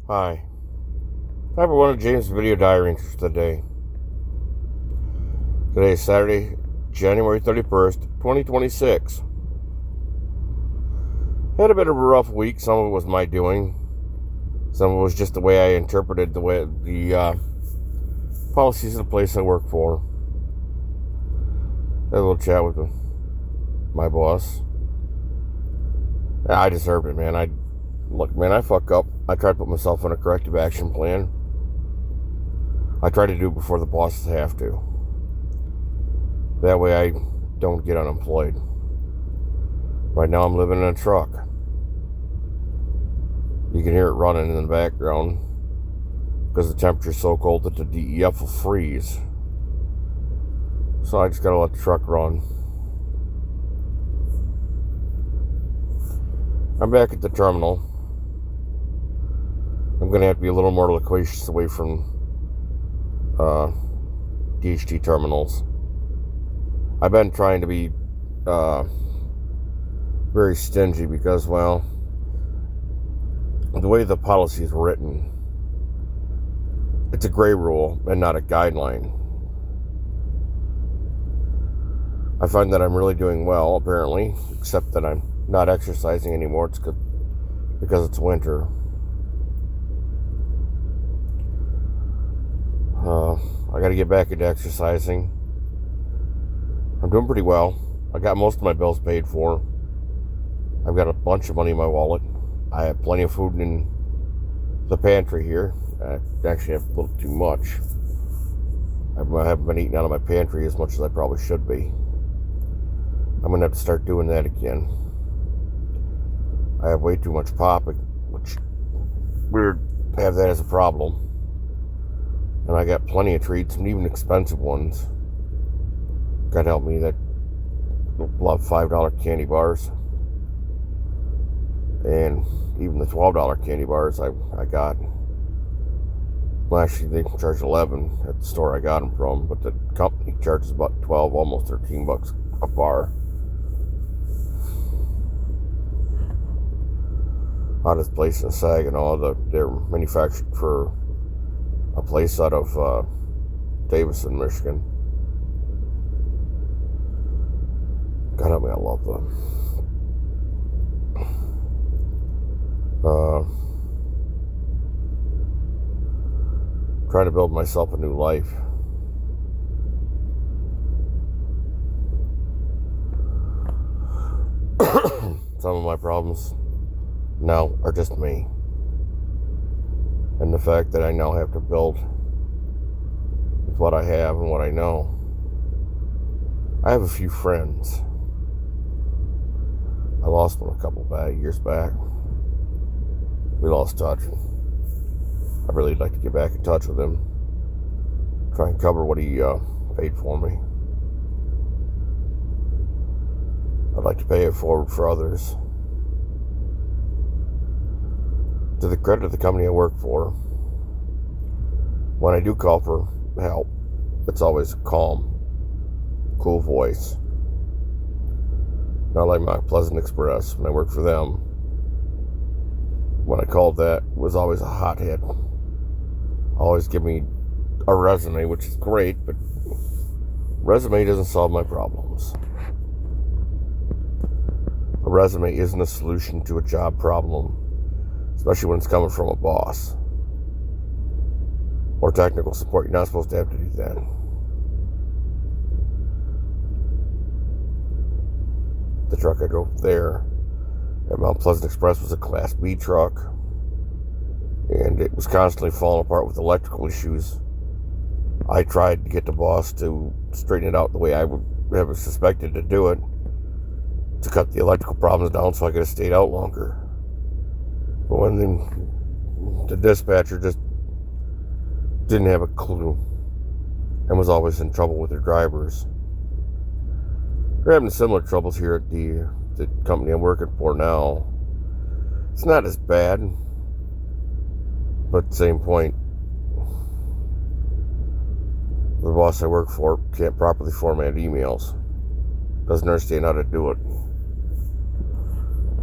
Hi. Time for one of James' video diary entries for the day. Today is Saturday, January 31st, 2026. Had a bit of a rough week. Some of it was my doing. Some of it was just the way I interpreted the policies of the place I work for. Had a little chat with my boss. I deserved it, man. I fuck up. I try to put myself on a corrective action plan. I try to do it before the bosses have to. That way I don't get unemployed. Right now I'm living in a truck. You can hear it running in the background because the temperature's so cold that the DEF will freeze. So I just gotta let the truck run. I'm back at the terminal. I'm going to have to be a little more loquacious away from DHT terminals. I've been trying to be very stingy because, well, the way the policy is written, it's a gray rule and not a guideline. I find that I'm really doing well, apparently, except that I'm not exercising anymore. It's good because it's winter. I got to get back into exercising. I'm doing pretty well. I got most of my bills paid for. I've got a bunch of money in my wallet. I have plenty of food in the pantry here. I actually have a little too much. I haven't been eating out of my pantry as much as I probably should be. I'm going to have to start doing that again. I have way too much pop, which weird to have that as a problem. And I got plenty of treats, and even expensive ones. God help me, that love $5 candy bars. And even the $12 candy bars I got. Well, actually, they charge $11 at the store I got them from, but the company charges about $12, almost $13 a bar. Hottest place in Saginaw, they're manufactured for a place out of Davison, Michigan. God help me, I love them. Trying to build myself a new life. Some of my problems now are just me. And the fact that I now have to build with what I have and what I know. I have a few friends. I lost one a couple years back. We lost touch. I'd really like to get back in touch with him. Try and cover what he paid for me. I'd like to pay it forward for others. To the credit of the company I work for, when I do call for help, it's always a calm, cool voice. Not like my Pleasant Express when I worked for them. When I called, that was always a hothead. Always give me a resume, which is great, but resume doesn't solve my problems. A resume isn't a solution to a job problem, especially when it's coming from a boss or technical support. You're not supposed to have to do that. The truck I drove there at Mount Pleasant Express was a Class B truck, and it was constantly falling apart with electrical issues. I tried to get the boss to straighten it out the way I would have suspected to do it, to cut the electrical problems down so I could have stayed out longer. But when the dispatcher just didn't have a clue and was always in trouble with their drivers. We're having similar troubles here at the company I'm working for now. It's not as bad, but at the same point, the boss I work for can't properly format emails. Doesn't understand how to do it.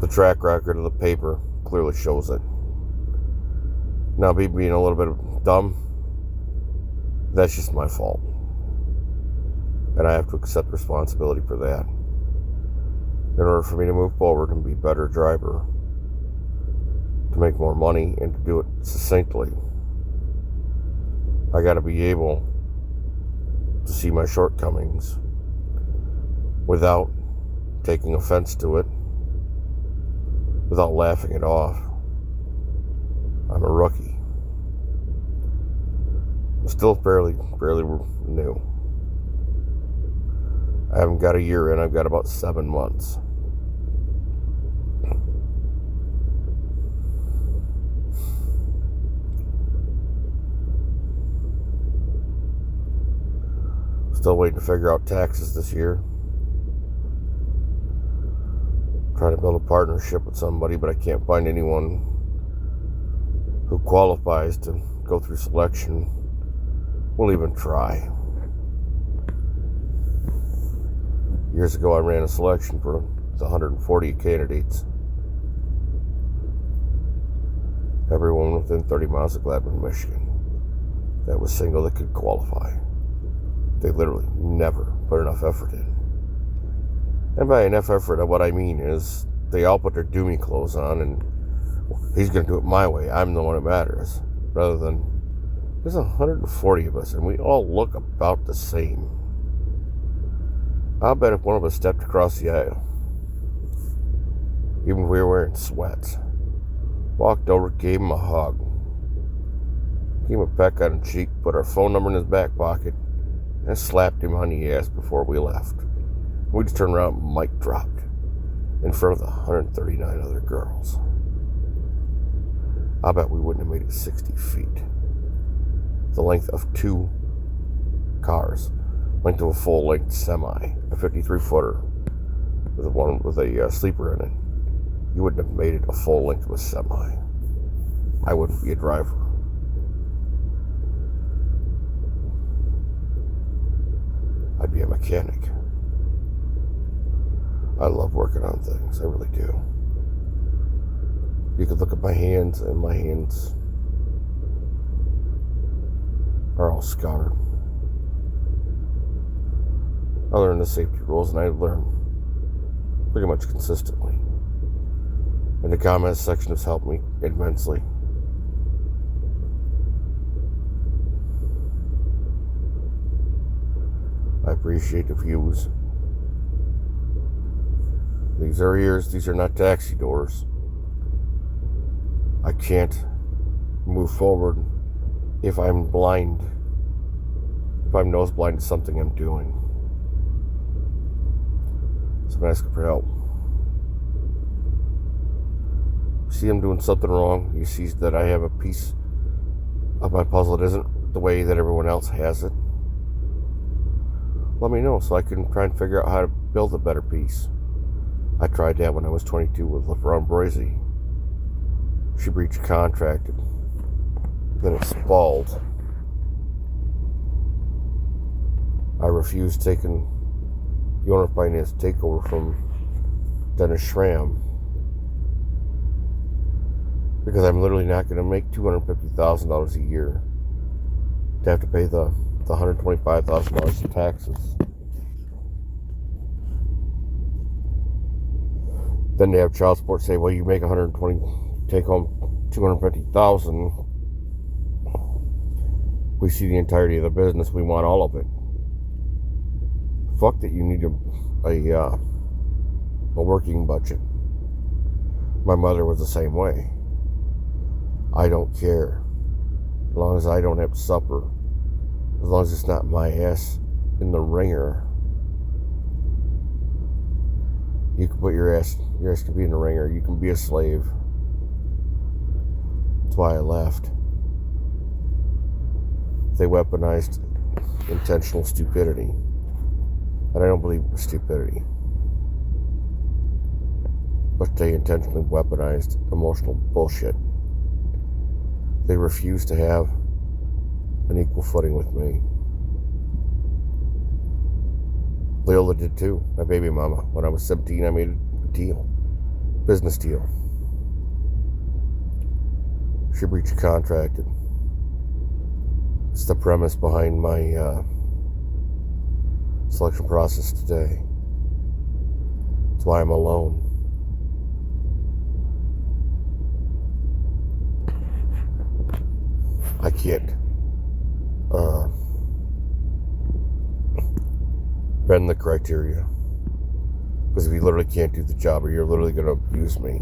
The track record of the paper clearly shows it. Now, me being a little bit dumb, that's just my fault. And I have to accept responsibility for that. In order for me to move forward and be a better driver, to make more money, and to do it succinctly, I got to be able to see my shortcomings without taking offense to it, without laughing it off. I'm a rookie. I'm still fairly new. I haven't got a year in, I've got about 7 months. Still waiting to figure out taxes this year. Trying to build a partnership with somebody, but I can't find anyone who qualifies to go through selection. We'll even try. Years ago, I ran a selection for the 140 candidates. Everyone within 30 miles of Gladwin, Michigan, that was single that could qualify. They literally never put enough effort in. And by enough effort, what I mean is they all put their doomy clothes on and he's going to do it my way. I'm the one that matters. Rather than, there's 140 of us and we all look about the same. I'll bet if one of us stepped across the aisle, even if we were wearing sweats, walked over, gave him a hug, gave him a peck on the cheek, put our phone number in his back pocket, and slapped him on the ass before we left. We just turned around and mic dropped in front of the 139 other girls. I bet we wouldn't have made it 60 feet. The length of 2 cars. Length of a full-length semi. A 53-footer with one with a sleeper in it. You wouldn't have made it a full length of a semi. I wouldn't be a driver. I'd be a mechanic. I love working on things. I really do. You could look at my hands, and my hands are all scarred. I learned the safety rules, and I learn pretty much consistently. And the comments section has helped me immensely. I appreciate the views. These are ears, these are not taxi doors. I can't move forward if I'm blind, if I'm nose blind to something I'm doing. So I'm asking for help. See I'm doing something wrong, you see that I have a piece of my puzzle that isn't the way that everyone else has it, let me know so I can try and figure out how to build a better piece. I tried that when I was 22 with LeBron Brazy. She breached contract and then it spalled. I refused taking the owner finance takeover from Dennis Schramm because I'm literally not going to make $250,000 a year to have to pay the $125,000 in taxes. Then they have child support say, well, you make 120, take home 250,000. We see the entirety of the business. We want all of it. Fuck that you need a working budget. My mother was the same way. I don't care. As long as I don't have to suffer. As long as it's not my ass in the ringer. You can put your ass can be in the ringer. You can be a slave. That's why I left. They weaponized intentional stupidity. And I don't believe it was stupidity. But they intentionally weaponized emotional bullshit. They refused to have an equal footing with me. Leola did too, my baby mama. When I was 17, I made a deal. Business deal. she breached a contract. It's the premise behind my selection process today. That's why I'm alone. I can't bend the criteria. Because if you literally can't do the job, or you're literally going to abuse me,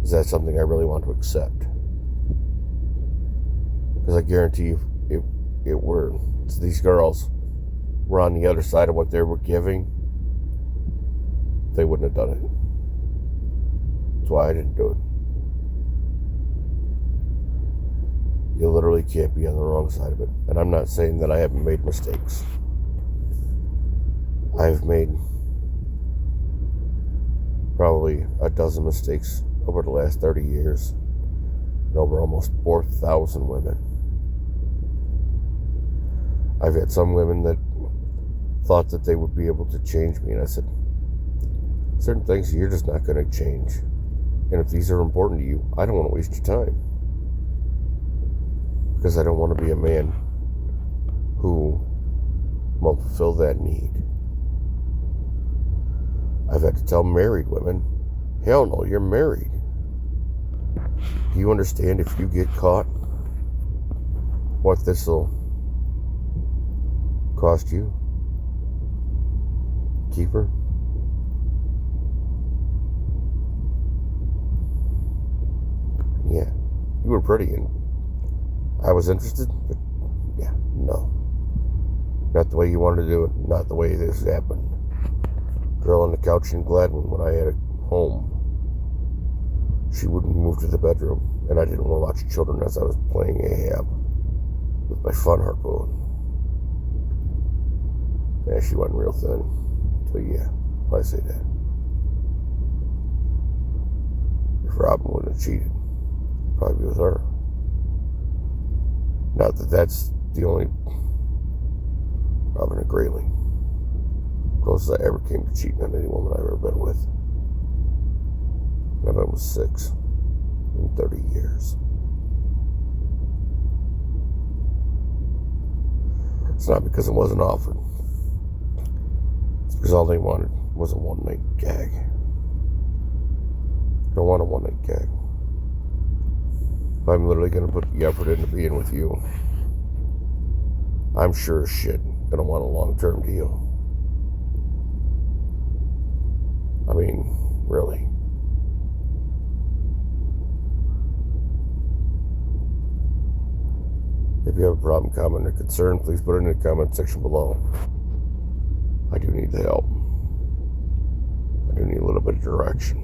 is that something I really want to accept? Because I guarantee you, if these girls were on the other side of what they were giving, they wouldn't have done it. That's why I didn't do it. You literally can't be on the wrong side of it. And I'm not saying that I haven't made mistakes. I've made probably a dozen mistakes over the last 30 years and over almost 4,000 women. I've had some women that thought that they would be able to change me, and I said, certain things you're just not going to change. And if these are important to you, I don't want to waste your time. Because I don't want to be a man who won't fulfill that need. I've had to tell married women, hell no, you're married. Do you understand if you get caught, what this will cost you? Keep her? Yeah, you were pretty and I was interested, but yeah, no. Not the way you wanted to do it, not the way this happened. Girl on the couch in Gladwin when I had a home. She wouldn't move to the bedroom, and I didn't want to watch children as I was playing Ahab with my fun harpoon. Yeah, she wasn't real thin. So yeah, why say that? If Robin wouldn't have cheated, I'd probably be with her. Not that that's the only Robin and Grayling. Closest I ever came to cheating on any woman I've ever been with. And I've been with 6 in 30 years. It's not because it wasn't offered. It's because all they wanted was a one-night gag. I don't want a one-night gag. If I'm literally going to put the effort into being with you, I'm sure as shit going to want a long-term deal. I mean, really. If you have a problem, comment, or concern, please put it in the comment section below. I do need the help. I do need a little bit of direction.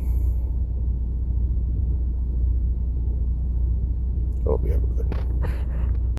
Hope you have a good one.